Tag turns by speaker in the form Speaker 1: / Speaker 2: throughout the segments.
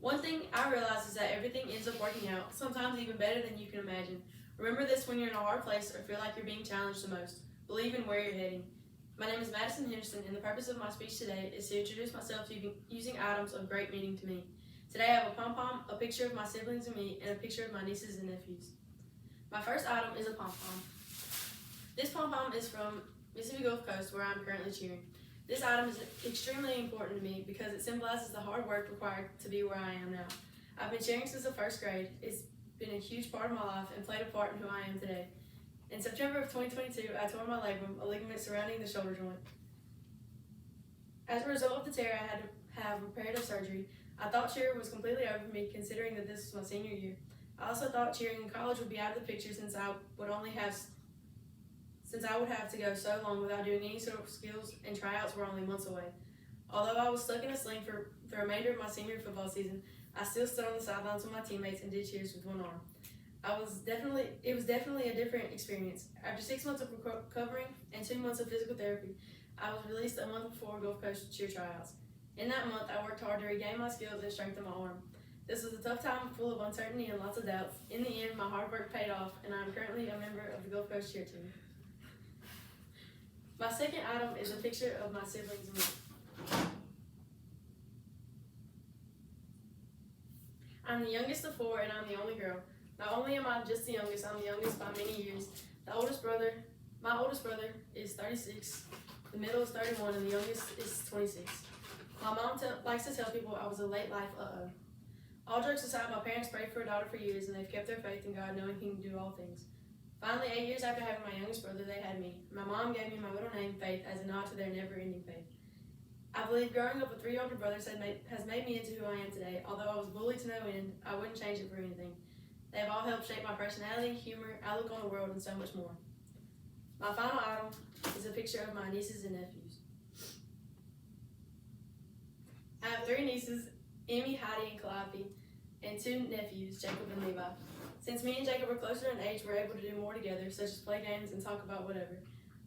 Speaker 1: One thing I realize is that everything ends up working out, sometimes even better than you can imagine. Remember this when you're in a hard place or feel like you're being challenged the most. Believe in where you're heading. My name is Madison Henderson, and the purpose of my speech today is to introduce myself using items of great meaning to me. Today I have a pom-pom, a picture of my siblings and me, and a picture of my nieces and nephews. My first item is a pom-pom. This pom-pom is from Mississippi Gulf Coast, where I'm currently cheering. This item is extremely important to me because it symbolizes the hard work required to be where I am now. I've been cheering since the first grade. It's been a huge part of my life and played a part in who I am today. In September of 2022, I tore my labrum, a ligament surrounding the shoulder joint. As a result of the tear, I had to have reparative surgery. I thought cheer was completely over for me, considering that this was my senior year. I also thought cheering in college would be out of the picture since I would have to go so long without doing any sort of skills, and tryouts were only months away. Although I was stuck in a sling for the remainder of my senior football season, I still stood on the sidelines with my teammates and did cheers with one arm. It was definitely a different experience. After 6 months of recovering and 2 months of physical therapy, I was released a month before Gulf Coast cheer tryouts. In that month, I worked hard to regain my skills and strengthen my arm. This was a tough time full of uncertainty and lots of doubts. In the end, my hard work paid off, and I am currently a member of the Gulf Coast cheer team. My second item is a picture of my siblings and me. I'm the youngest of 4, and I'm the only girl. Not only am I just the youngest, I'm the youngest by many years. My oldest brother is 36, the middle is 31, and the youngest is 26. My mom likes to tell people I was a late life uh-oh. All jokes aside, my parents prayed for a daughter for years, and they've kept their faith in God, knowing He can do all things. Finally, 8 years after having my youngest brother, they had me. My mom gave me my middle name, Faith, as a nod to their never-ending faith. I believe growing up with 3 older brothers has made me into who I am today. Although I was bullied to no end, I wouldn't change it for anything. They have all helped shape my personality, humor, outlook on the world, and so much more. My final item is a picture of my nieces and nephews. I have 3 nieces, Emmy, Heidi, and Calliope, and 2 nephews, Jacob and Levi. Since me and Jacob are closer in age, we're able to do more together, such as play games and talk about whatever.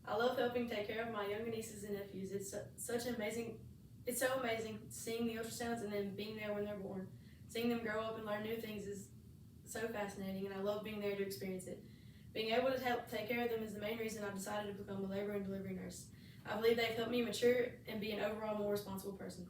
Speaker 1: I love helping take care of my younger nieces and nephews. It's so amazing seeing the ultrasounds and then being there when they're born. Seeing them grow up and learn new things is so fascinating, and I love being there to experience it. Being able to help take care of them is the main reason I've decided to become a labor and delivery nurse. I believe they've helped me mature and be an overall more responsible person.